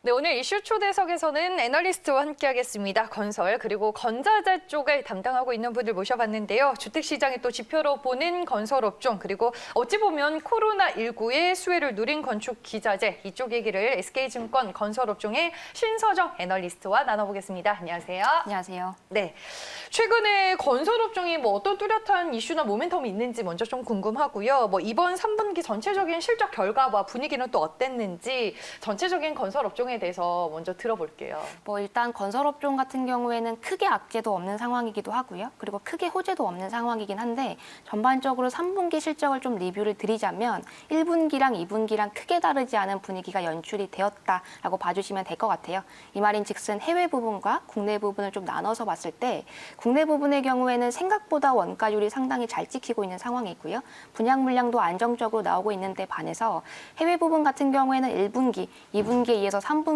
네, 오늘 이슈 초대석에서는 애널리스트와 함께하겠습니다. 건설 그리고 건자재 쪽을 담당하고 있는 분들 모셔봤는데요. 주택시장의 또 지표로 보는 건설업종 그리고 어찌 보면 코로나19의 수혜를 누린 건축 기자재 이쪽 얘기를 SK증권 건설업종의 신서정 애널리스트와 나눠보겠습니다. 안녕하세요. 안녕하세요. 네, 최근에 건설업종이 어떤 뚜렷한 이슈나 모멘텀이 있는지 먼저 좀 궁금하고요. 이번 3분기 전체적인 실적 결과와 분위기는 또 어땠는지 전체적인 건설업종에 대해서 먼저 들어볼게요. 일단 건설업종 같은 경우에는 크게 악재도 없는 상황이기도 하고요. 그리고 크게 호재도 없는 상황이긴 한데 전반적으로 3분기 실적을 좀 리뷰를 드리자면 1분기랑 2분기랑 크게 다르지 않은 분위기가 연출이 되었다라고 봐주시면 될 것 같아요. 이 말인즉슨 해외 부분과 국내 부분을 좀 나눠서 봤을 때 국내 부분의 경우에는 생각보다 원가율이 상당히 잘 찍히고 있는 상황이고요. 분양 물량도 안정적으로 나오고 있는데 반해서 해외 부분 같은 경우에는 1분기, 2분기에 이어서 3분기도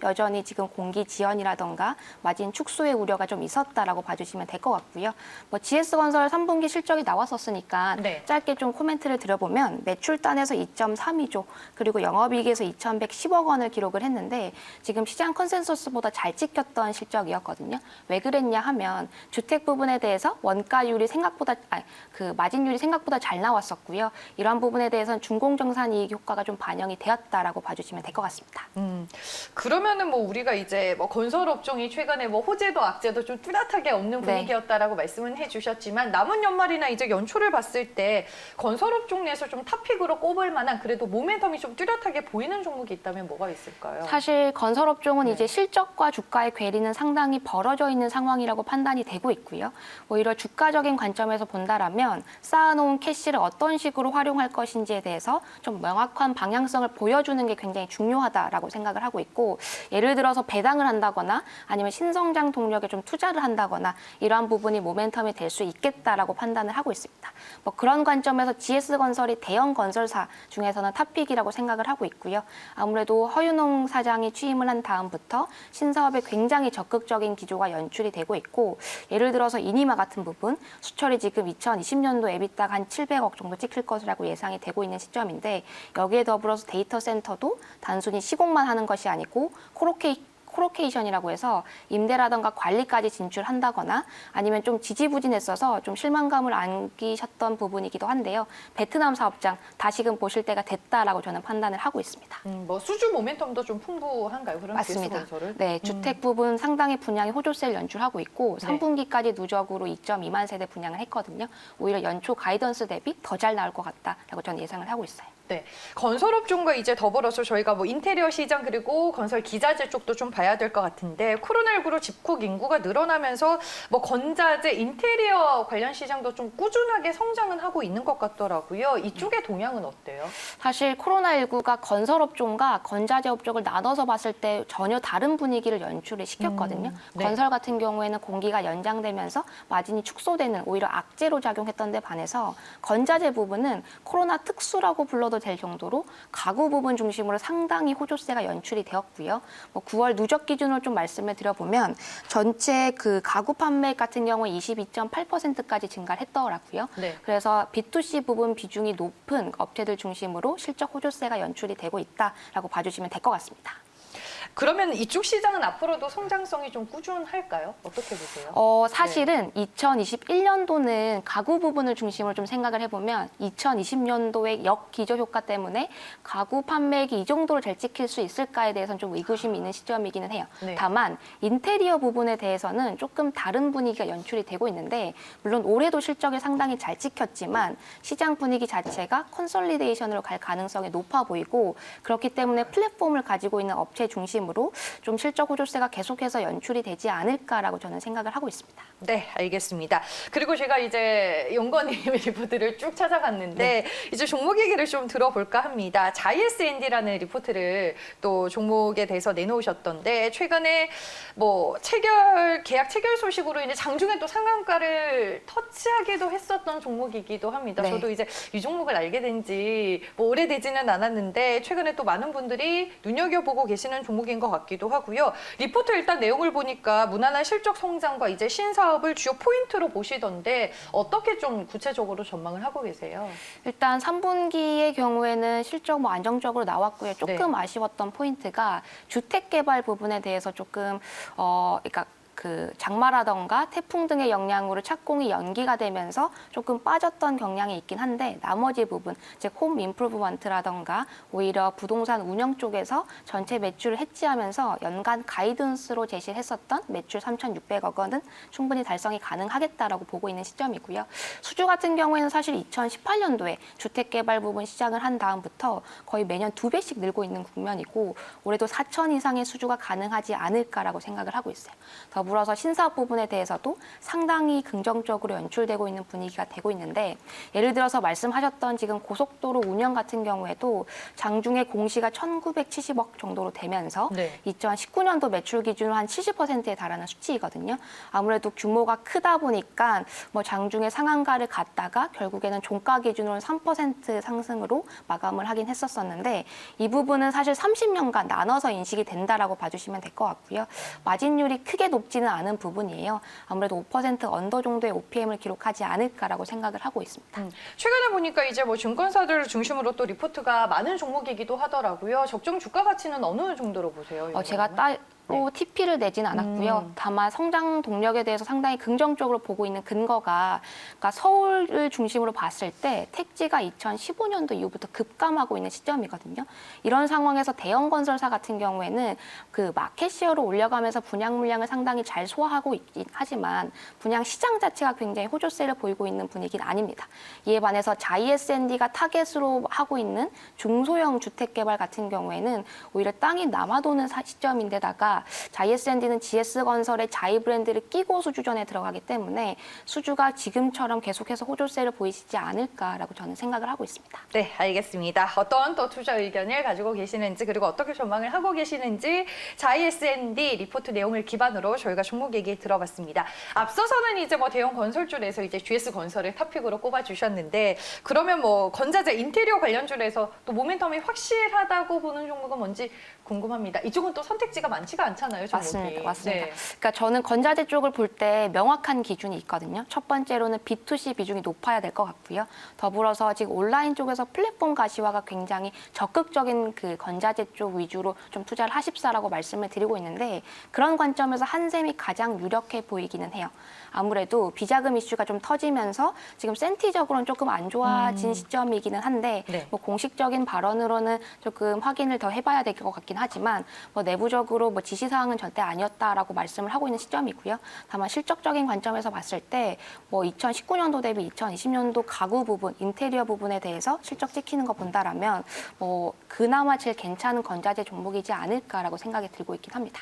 여전히 지금 공기 지연이라던가 마진 축소의 우려가 좀 있었다라고 봐주시면 될 것 같고요. GS건설 3분기 실적이 나왔었으니까 네. 짧게 좀 코멘트를 드려보면 매출단에서 2.32조 그리고 영업이익에서 2,110억 원을 기록을 했는데 지금 시장 컨센서스보다 잘 찍혔던 실적이었거든요. 왜 그랬냐 하면 주택 부분에 대해서 원가율이 생각보다 마진율이 생각보다 잘 나왔었고요. 이러한 부분에 대해서는 준공정산이익 효과가 좀 반영이 되었다라고 봐주시면 될 것 같습니다. 그러면은 우리가 이제 건설업종이 최근에 호재도 악재도 좀 뚜렷하게 없는 분위기였다라고 말씀은 해주셨지만 남은 연말이나 이제 연초를 봤을 때 건설업종 내에서 좀 탑픽으로 꼽을 만한 그래도 모멘텀이 좀 뚜렷하게 보이는 종목이 있다면 뭐가 있을까요? 사실 건설업종은 네. 이제 실적과 주가의 괴리는 상당히 벌어져 있는 상황이라고 판단이 되고 있고요. 오히려 주가적인 관점에서 본다라면 쌓아놓은 캐시를 어떤 식으로 활용할 것인지에 대해서 좀 명확한 방향성을 보여주는 게 굉장히 중요하다라고 생각을 하고 있고 예를 들어서 배당을 한다거나 아니면 신성장 동력에 좀 투자를 한다거나 이러한 부분이 모멘텀이 될 수 있겠다라고 판단을 하고 있습니다. 그런 관점에서 GS건설이 대형 건설사 중에서는 탑픽이라고 생각을 하고 있고요. 아무래도 허윤홍 사장이 취임을 한 다음부터 신사업에 굉장히 적극적인 기조가 연출이 되고 있고 예를 들어서 이니마 같은 부분 수철이 지금 2020년도 에비타가 한 700억 정도 찍힐 것이라고 예상이 되고 있는 시점인데 여기에 더불어서 데이터 센터도 단순히 시공만 하는 것이 아니고 코로케이션이라고 해서 임대라던가 관리까지 진출한다거나 아니면 좀 지지부진했어서 좀 실망감을 안기셨던 부분이기도 한데요. 베트남 사업장 다시금 보실 때가 됐다라고 저는 판단을 하고 있습니다. 수주 모멘텀도 좀 풍부한가요? 그런 맞습니다. GS건설은? 네, 주택 부분 상당히 분양이 호조세를 연출하고 있고 3분기까지 누적으로 2.2만 세대 분양을 했거든요. 오히려 연초 가이던스 대비 더 잘 나올 것 같다라고 저는 예상을 하고 있어요. 네, 건설업종과 이제 더불어서 저희가 인테리어 시장 그리고 건설 기자재 쪽도 좀 봐야 될 것 같은데 코로나19로 집콕 인구가 늘어나면서 건자재, 인테리어 관련 시장도 좀 꾸준하게 성장은 하고 있는 것 같더라고요. 이쪽의 동향은 어때요? 사실 코로나19가 건설업종과 건자재 업종을 나눠서 봤을 때 전혀 다른 분위기를 연출을 시켰거든요. 네. 건설 같은 경우에는 공기가 연장되면서 마진이 축소되는 오히려 악재로 작용했던 데 반해서 건자재 부분은 코로나 특수라고 불러도 될 정도로 가구 부분 중심으로 상당히 호조세가 연출이 되었고요. 9월 누적 기준으로 좀 말씀을 드려보면 전체 가구 판매 같은 경우에 22.8%까지 증가를 했더라고요. 네. 그래서 B2C 부분 비중이 높은 업체들 중심으로 실적 호조세가 연출이 되고 있다라고 봐주시면 될 것 같습니다. 그러면 이쪽 시장은 앞으로도 성장성이 좀 꾸준할까요? 어떻게 보세요? 사실은 2021년도는 가구 부분을 중심으로 좀 생각을 해보면 2020년도의 역기저 효과 때문에 가구 판매액이 이 정도로 잘 찍힐 수 있을까에 대해서는 좀 의구심이 있는 시점이기는 해요. 네. 다만 인테리어 부분에 대해서는 조금 다른 분위기가 연출이 되고 있는데 물론 올해도 실적이 상당히 잘 찍혔지만 시장 분위기 자체가 컨sol리데이션으로 갈 가능성이 높아 보이고 그렇기 때문에 플랫폼을 가지고 있는 업체 중심으로 좀 실적 호조세가 계속해서 연출이 되지 않을까라고 저는 생각을 하고 있습니다. 네, 알겠습니다. 그리고 제가 이제 용건님의 리포트를 쭉 찾아봤는데 이제 종목 얘기를 좀 들어볼까 합니다. 자이에스앤디라는 리포트를 또 종목에 대해서 내놓으셨던데 최근에 계약 체결 소식으로 이제 장중에 또 상한가를 터치하기도 했었던 종목이기도 합니다. 네. 저도 이제 이 종목을 알게 된 지 오래되지는 않았는데 최근에 또 많은 분들이 눈여겨보고 계시는 종목이 종목인 것 같기도 하고요. 리포트 일단 내용을 보니까 무난한 실적 성장과 이제 신사업을 주요 포인트로 보시던데 어떻게 좀 구체적으로 전망을 하고 계세요? 일단 3분기의 경우에는 실적 뭐 안정적으로 나왔고요. 조금 아쉬웠던 포인트가 주택 개발 부분에 대해서 조금 그러니까 그 장마라던가 태풍 등의 영향으로 착공이 연기가 되면서 조금 빠졌던 경향이 있긴 한데 나머지 부분, 즉 홈 임프루브먼트라던가 오히려 부동산 운영 쪽에서 전체 매출을 해치하면서 연간 가이던스로 제시했었던 매출 3,600억 원은 충분히 달성이 가능하겠다라고 보고 있는 시점이고요. 수주 같은 경우에는 사실 2018년도에 주택 개발 부분 시작을 한 다음부터 거의 매년 2배씩 늘고 있는 국면이고 올해도 4천 이상의 수주가 가능하지 않을까라고 생각을 하고 있어요. 더불어서 신사업 부분에 대해서도 상당히 긍정적으로 연출되고 있는 분위기가 되고 있는데 예를 들어서 말씀하셨던 지금 고속도로 운영 같은 경우에도 장중에 공시가 1,970억 정도로 되면서 2019년도 매출 기준으로 한 70%에 달하는 수치이거든요. 아무래도 규모가 크다 보니까 뭐 장중에 상한가를 갔다가 결국에는 종가 기준으로는 3% 상승으로 마감을 하긴 했었었는데 이 부분은 사실 30년간 나눠서 인식이 된다라고 봐주시면 될 것 같고요. 마진율이 크게 높지는 않은 부분이에요. 아무래도 5% 언더 정도의 OPM을 기록하지 않을까라고 생각을 하고 있습니다. 최근에 보니까 이제 뭐 증권사들 중심으로 또 리포트가 많은 종목이기도 하더라고요. 적정 주가 가치는 어느 정도로 보세요? 제가 또 TP를 내진 않았고요. 다만 성장 동력에 대해서 상당히 긍정적으로 보고 있는 근거가 그러니까 서울을 중심으로 봤을 때 택지가 2015년도 이후부터 급감하고 있는 시점이거든요. 이런 상황에서 대형 건설사 같은 경우에는 그 마켓시어를 올려가면서 분양 물량을 상당히 잘 소화하고 있긴 하지만 분양 시장 자체가 굉장히 호조세를 보이고 있는 분위기는 아닙니다. 이에 반해서 자이S&D가 타겟으로 하고 있는 중소형 주택 개발 같은 경우에는 오히려 땅이 남아도는 시점인데다가 자이S&D는 GS건설의 자이 브랜드를 끼고 수주전에 들어가기 때문에 수주가 지금처럼 계속해서 호조세를 보이시지 않을까라고 저는 생각을 하고 있습니다. 네, 알겠습니다. 어떤 또 투자 의견을 가지고 계시는지 그리고 어떻게 전망을 하고 계시는지 자이S&D 리포트 내용을 기반으로 저희가 종목 얘기 들어봤습니다. 앞서서는 이제 뭐 대형 건설줄에서 이제 GS건설을 토픽으로 꼽아주셨는데 그러면 뭐 건자재 인테리어 관련줄에서 또 모멘텀이 확실하다고 보는 종목은 뭔지 궁금합니다. 이쪽은 또 선택지가 많지가 않잖아요, 종목이. 맞습니다. 그러니까 저는 건자재 쪽을 볼 때 명확한 기준이 있거든요. 첫 번째로는 B2C 비중이 높아야 될 것 같고요. 더불어서 지금 온라인 쪽에서 플랫폼 가시화가 굉장히 적극적인 그 건자재 쪽 위주로 좀 투자를 하십사라고 말씀을 드리고 있는데 그런 관점에서 한샘이 가장 유력해 보이기는 해요. 아무래도 비자금 이슈가 좀 터지면서 지금 센티적으로는 조금 안 좋아진 시점이기는 한데 뭐 공식적인 발언으로는 조금 확인을 더 해봐야 될 것 같긴 하지만 뭐 내부적으로 뭐 지시사항은 절대 아니었다라고 말씀을 하고 있는 시점이고요. 다만 실적적인 관점에서 봤을 때 뭐 2019년도 대비 2020년도 가구 부분, 인테리어 부분에 대해서 실적 찍히는 거 본다라면 뭐 그나마 제일 괜찮은 건자재 종목이지 않을까라고 생각이 들고 있긴 합니다.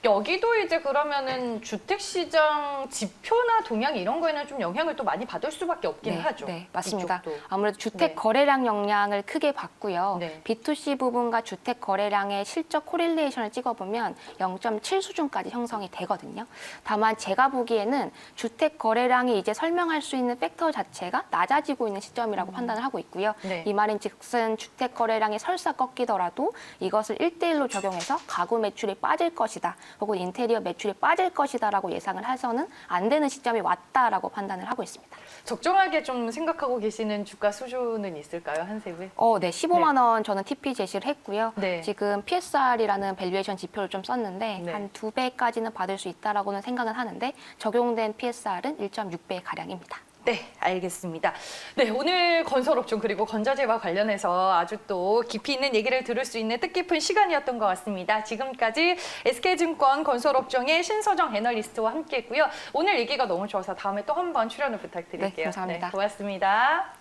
여기도 이제 그러면은 주택시장 지표나 동향 이런 거에는 좀 영향을 또 많이 받을 수밖에 없긴 하죠. 네, 맞습니다. 이쪽도. 아무래도 주택 거래량 영향을 크게 받고요. B2C 부분과 주택 거래량의 실적 코릴레이션을 찍어보면 0.7 수준까지 형성이 되거든요. 다만 제가 보기에는 주택 거래량이 이제 설명할 수 있는 팩터 자체가 낮아지고 있는 시점이라고 판단을 하고 있고요. 이 말인즉슨 주택 거래량이 설사 꺾이더라도 이것을 1대1로 적용해서 가구 매출이 빠질 것이다. 혹은 인테리어 매출이 빠질 것이다라고 예상을 해서는 안 되는 시점이 왔다라고 판단을 하고 있습니다. 적정하게 좀 생각하고 계시는 주가 수준은 있을까요, 한샘은? 네, 15만 원 저는 TP 제시를 했고요. 네. 지금 PSR이라는 밸류에이션 지표를 좀 썼는데 네. 한 2배까지는 받을 수 있다라고는 생각은 하는데 적용된 PSR은 1.6배 가량입니다. 네, 알겠습니다. 네, 오늘 건설업종 그리고 건자재와 관련해서 아주 또 깊이 있는 얘기를 들을 수 있는 뜻깊은 시간이었던 것 같습니다. 지금까지 SK증권 건설업종의 신서정 애널리스트와 함께했고요. 오늘 얘기가 너무 좋아서 다음에 또 한 번 출연을 부탁드릴게요. 네, 감사합니다. 네, 고맙습니다.